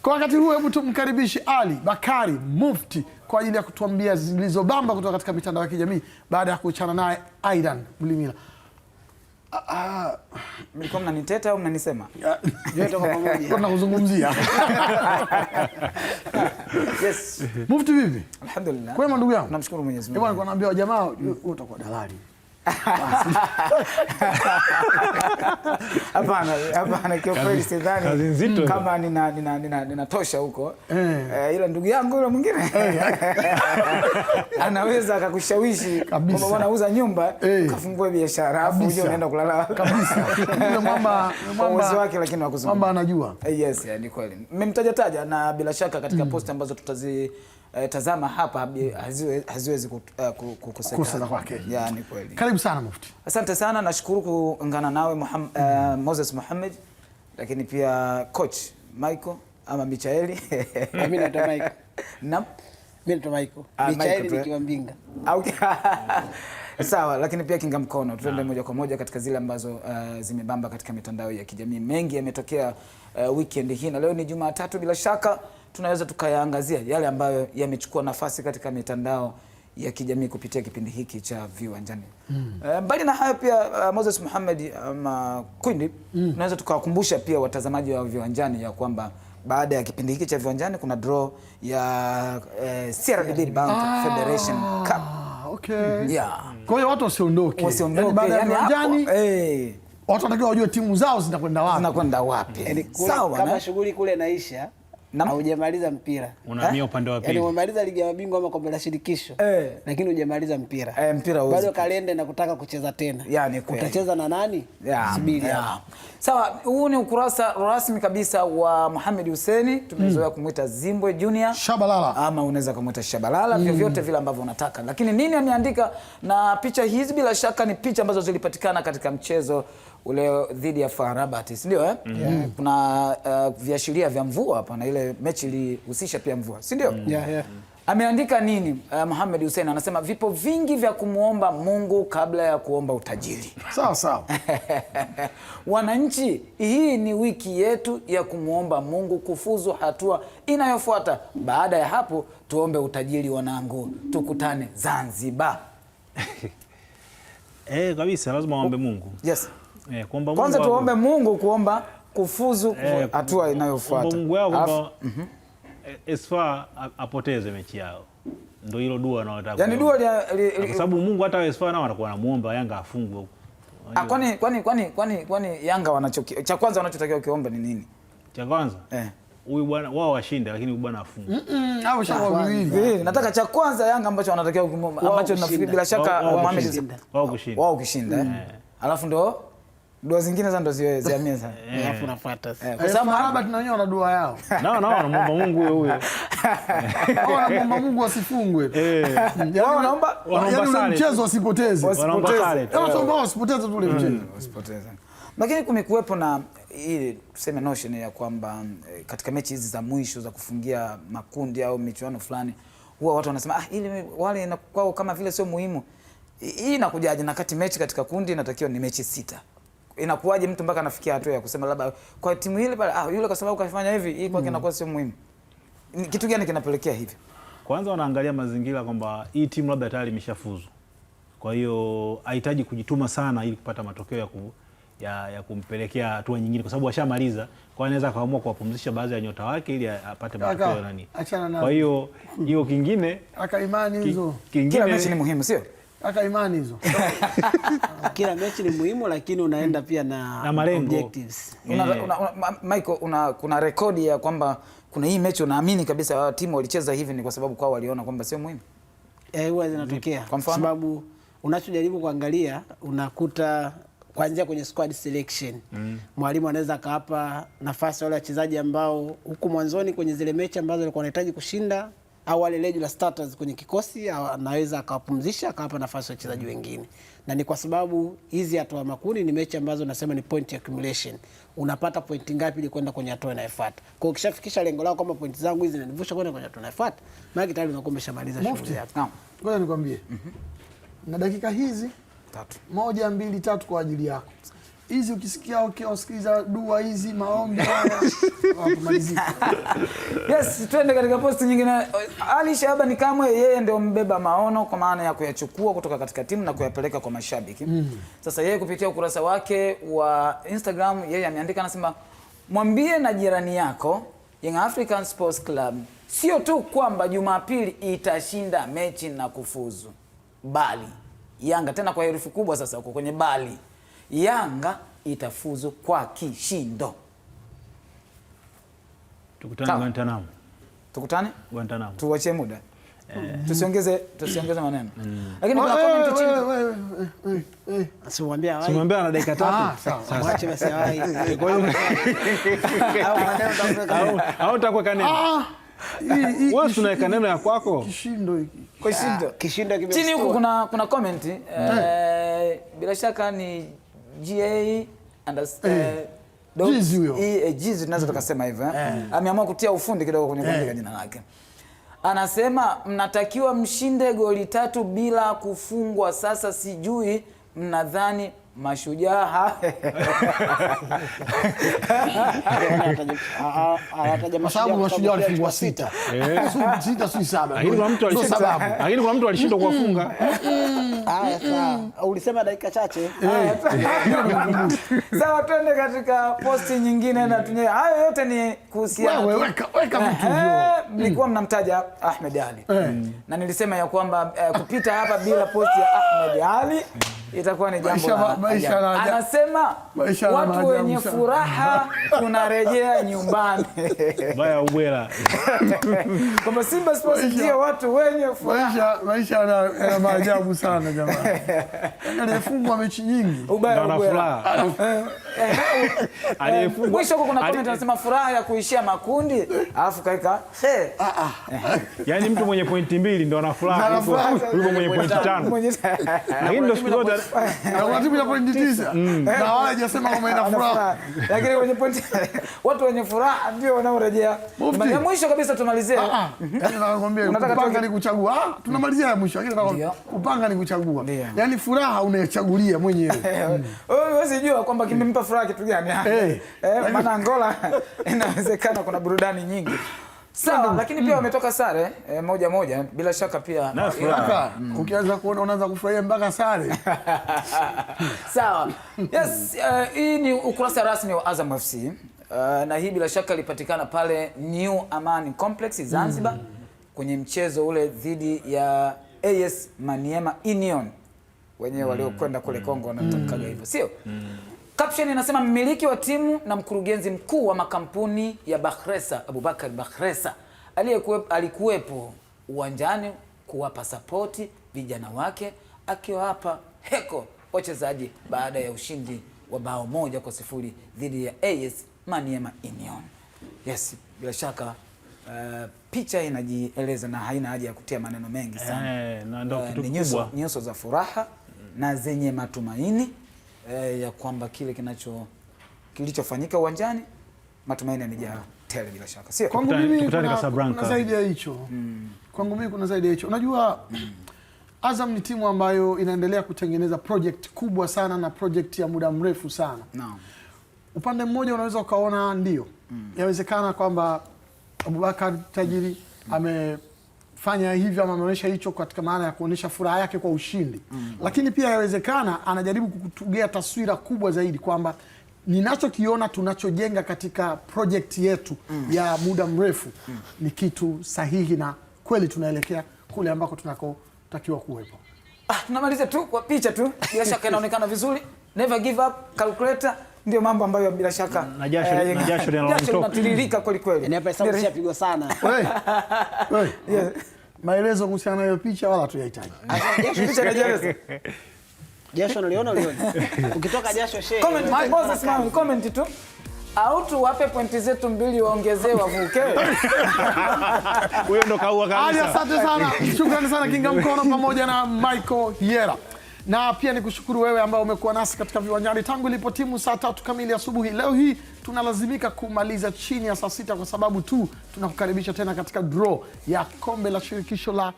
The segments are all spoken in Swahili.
Kwa wakati huu hebu tumkaribishe Ali Bakari Mufti kwa ajili ya kutuambia zilizobamba kutoka katika mitandao ya kijamii baada ya kuachana naye Aidan Mlimila. Mlikuwa mnaniteta au mnanisema? Yote kwa pamoja. Tunakuzungumzia. Yes. Mufti vipi? Alhamdulillah. Kwema ndugu yangu? Namshukuru Mwenyezi Mungu. Bwana naambia wa jamaa wewe utakuwa dalali. Hapana kwa kweli sidhani kama ninatosha huko. Ila ndugu yangu yule mwingine anaweza akakushawishi kwamba bwana uza nyumba kafungue biashara afu uje unaenda kulala kabisa. Yule mwamba wake lakini wakuzungumza. Mwamba anajua. Yes, ni kweli. Mmemtaja na bila shaka katika post ambazo tutazi tazama hapa haziwezi kukosekana kwake. Ni kweli. Karibu sana Mufti. Asante sana, nashukuru kuungana nawe Moses Mohamed, lakini pia coach Michael ama Michaeli. Mimi na Michael. Naam. Mimi na Michael. Michaeli nikiwa Mbinga. Okay. Sawa, lakini pia kinga mkono. Tuende moja kwa moja katika zile ambazo zimebamba katika mitandao ya kijamii. Mengi yametokea weekend hii na leo ni Jumatatu, bila shaka tunaweza tukayaangazia yale ambayo yamechukua nafasi katika mitandao ya kijamii kupitia kipindi hiki cha Viwanjani. Mbali na hayo pia Moses Mohamed Quindi tunaweza tukawakumbusha pia watazamaji wa Viwanjani ya kwamba baada ya kipindi hiki cha Viwanjani kuna draw ya CRDB Bank Federation Cup. Okay. Yeah. Kwa hiyo watu wasiondoke. Baada ya Viwanjani watu wanatakiwa wajue timu zao zinakwenda wapi. Sawa, kama shughuli kule inaisha hujamaliza mpira. Unahamia upande wa pili. Yaani umemaliza ligi ya mabingwa ama kombe la shirikisho. Lakini hujamaliza mpira. Mpira bado kalenda na kutaka kucheza tena. Utacheza na nani? Subiri. Sawa, huu ni ukurasa rasmi kabisa wa Mohamed Hussein. Tumezoea kumuita Zimbwe Junior. Shabalala. Ama unaweza kumuita Shabalala, vyovyote vile ambavyo unataka. Lakini nini ameandika, na picha hizi bila shaka ni picha ambazo zilipatikana katika mchezo ule dhidi ya FAR Rabat, ndio kuna viashiria vya mvua hapa na ile mechi ilihusisha pia mvua, si ndio? Ameandika nini Mohamed Hussein? Anasema vipo vingi vya kumuomba Mungu kabla ya kuomba utajiri. Sawa. Wananchi, hii ni wiki yetu ya kumuomba Mungu kufuzu hatua inayofuata. Baada ya hapo tuombe utajiri wanangu. Tukutane Zanzibar. Kabisa lazima waombe Mungu. Yes. Kwanza tuombe Mungu kuomba kufuzu hatua inayofuata. Mungu wao kwamba Esfa apoteze mechi yao. Ndio hilo dua wanaotaka. Yaani dua kwa sababu Mungu hata Esfa nao wanakuwa wanamuomba Yanga afungwe huko. Kwani Yanga cha kwanza wanachotakiwa kiombe ni nini? Cha kwanza? Huyu bwana wao washinde lakini huyu bwana afungwe. Hao shawabili. Nataka cha kwanza Yanga ambacho wanatakiwa kumwomba ambacho nafikiri bila shaka Mohamed wao kushinda. Alafu ndo dua zingine za ndo ziamia sana. Alafu nafuata. Kwa sababu Rabat na wenyewe wana dua yao. Wanamuomba Mungu huyo. Wanamuomba Mungu asifungwe. Wanaomba yaani mchezo wasipoteze. Wanaomba sare. Wanaomba wasipoteze tu ule mchezo. Wasipoteze. Lakini kumekuwepo na ile tuseme notion ya kwamba katika mechi hizi za mwisho za kufungia makundi au michuano fulani huwa watu wanasema ili wale inakuwa kama vile sio muhimu. Hii inakujaje na kati mechi katika kundi inatakiwa ni mechi 6. Inakuwaje mtu mpaka anafikia hatua ya kusema labda kwa timu ile pale yule kwa sababu kafanya hivi hii kwake inakuwa sio muhimu. Kitu gani kinapelekea hivyo? Kwanza wanaangalia mazingira kwamba hii timu labda tayari imeshafuzu. Kwa hiyo hahitaji kujituma sana ili kupata matokeo ya kumpelekea hatua nyingine kwa sababu washamaliza. Kwa hiyo anaweza kaamua kuwapumzisha baadhi ya nyota wake ili apate matokeo nani. Kwa hiyo kingine imani hizo. Kila mechi ni muhimu, sio? Imani hizo. Kila mechi ni muhimu lakini unaenda pia na malengo. Objectives. Michael, kuna rekodi ya kwamba kuna hii mechi unaamini kabisa timu walicheza hivi ni kwa sababu kwao waliona kwamba sio muhimu. Huwa zinatokea. Kwa sababu unachojaribu kuangalia unakuta kuanzia kwenye squad selection. Mwalimu anaweza akawapa nafasi wale wachezaji ambao huku mwanzoni kwenye zile mechi ambazo walikuwa wanahitaji kushinda au wale regular starters kwenye kikosi anaweza akawapumzisha akawapa nafasi wachezaji wengine. Na ni kwa sababu hizi hatua makundi ni mechi ambazo nasema ni point accumulation. Unapata pointi ngapi ili kwenda kwenye hatua inayofuata. Kwa hiyo ukishafikisha lengo lako kama pointi zangu hizi zinanivusha kwenda kwenye hatua inayofuata, maana tayari unakuwa umeshamaliza shughuli yako. Ngoja nikwambie. Na dakika hizi 1, 2, 3 kwa ajili yako. hizi ukisikia usikiliza dua hizi maombi haya wapumalizika. Yes, twende katika posti nyingine. Ali Shabani Kamwe yeye ndio mbeba maono kwa maana ya kuyachukua kutoka katika timu na kuyapeleka kwa mashabiki. Sasa yeye kupitia ukurasa wake wa Instagram yeye ameandika, anasema mwambie na jirani yako Young African Sports Club sio tu kwamba Jumapili itashinda mechi na kufuzu, bali Yanga, tena kwa herufi kubwa sasa uko kwenye bali, Yanga itafuzu kwa kishindo. Tukutane Guantanamo. Tukutane Guantanamo. Tuwache muda. Tusiongeze maneno. Lakini kuna comment chini. Simwambia wapi. Simwambia ana dakika 3. Sawa. Mwache basi wapi. Kwa hiyo au utakuweka neno. Wewe tunaweka neno ya kwako. Kishindo hiki. Kishindo kimekuwa. Chini huko kuna comment bila shaka ni GA Jizi huyo. Jizi tunaweza tukasema hivyo. Ameamua kutia ufundi kidogo kwenye kuandika jina lake. Anasema mnatakiwa mshinde goli 3 bila kufungwa. Sasa sijui mnadhani Mashujaa kwa sababu Mashujaa walifungwa 6. 6 si 7. Lakini kuna mtu alishindwa kuwafunga. Haya sawa. Ulisema dakika chache. Sawa, twende katika posti nyingine na tunye. Hayo yote ni kuhusiana. Wewe weka vitu hivyo. Mlikuwa mnamtaja Ahmed Ali. Na nilisema ya kwamba kupita hapa bila posti ya Ahmed Ali itakuwa ni jambo la anasema watu wenye furaha tunarejea nyumbani. Baya ubwela. Kama Simba Sports ndio watu wenye furaha. Maisha yana maajabu sana jamaa. Aliyefungwa mechi nyingi. Ubaya ubwela. Aliyefungwa. Mwisho kuna comment anasema furaha ya kuishia makundi, alafu kaika yaani mtu mwenye pointi 2 ndio ana furaha kuliko mwenye pointi 5. Lakini ndio siku zote na watu ya pointi 9 na wao hajasema kama ina furaha, lakini wenye pointi watu wenye furaha ndio wanaorejea. Na mwisho kabisa tumalizie. Yaani nakwambia kupanga ni kuchagua. Tunamalizia ya mwisho, lakini nakwambia kupanga ni kuchagua. Yaani furaha unayochagulia mwenyewe. Wewe usijua kwamba kimempa furaha kitu gani. Maana Angola inawezekana kuna burudani nyingi. Sawa, lakini pia wametoka sare moja bila shaka pia na furaha. Ukianza kuona unaanza kufurahia mpaka sare. Sawa. Yes, hii ni ukurasa rasmi wa Azam FC. Na hii bila shaka ilipatikana pale New Amani Complex Zanzibar kwenye mchezo ule dhidi ya AS Maniema Union. Wenyewe waliokwenda kule Kongo wanatamkaga hivyo, sio? Caption inasema mmiliki wa timu na mkurugenzi mkuu wa makampuni ya Bakhresa, Abubakar Bakhresa, alikuwepo uwanjani kuwapa sapoti vijana wake, akiwapa heko wachezaji baada ya ushindi wa bao 1-0 dhidi ya AS Maniema Union. Yes, bila shaka picha inajieleza na haina haja ya kutia maneno mengi sana. Na ndio kitu kikubwa. Nyuso za furaha na zenye matumaini ya kwamba kile kilichofanyika uwanjani, matumaini yamejaa tele bila shaka. Sio? Kwangu mimi kuna zaidi ya hicho. Kwangu mimi kuna zaidi ya hicho. Unajua Azam ni timu ambayo inaendelea kutengeneza project kubwa sana na project ya muda mrefu sana. Naam. Upande mmoja unaweza ukaona ndio. Yawezekana kwamba Abubakar tajiri amefanya hivyo ama ameonyesha hicho katika maana ya kuonyesha furaha yake kwa ushindi. Lakini pia yawezekana anajaribu kutugea taswira kubwa zaidi kwamba ninachokiona tunachojenga katika project yetu ya muda mrefu ni kitu sahihi na kweli tunaelekea kule ambako tunakotakiwa kuwepo. Tunamaliza tu kwa picha tu. Bila shaka inaonekana vizuri. Never give up, calculator ndio mambo ambayo bila shaka na jasho linatiririka kweli kweli. Ni hapa sauti yapigwa sana. Wewe. Maelezo kuhusiana na hiyo picha wala tuyahitaji. Picha inajeleza. Jasho unaliona uliona. Ukitoka jasho shehe. Comment tu. Au tuwape pointi zetu 2 waongezee wavuke. Huyo ndo kaua kabisa. Asante sana. Shukrani sana Kinga Mkono pamoja na Michael Hiera. Na pia nikushukuru wewe ambao umekuwa nasi katika viwanjani tangu ilipotimu saa 3 kamili asubuhi. Leo hii tunalazimika kumaliza chini ya saa 6 kwa sababu tu tunakukaribisha tena katika draw ya kombe la shirikisho la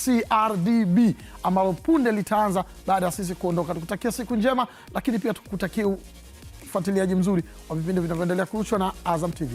CRDB ambalo punde litaanza baada ya sisi kuondoka. Tukutakia siku njema, lakini pia tukutakia ufuatiliaji mzuri wa vipindi vinavyoendelea kurushwa na Azam TV.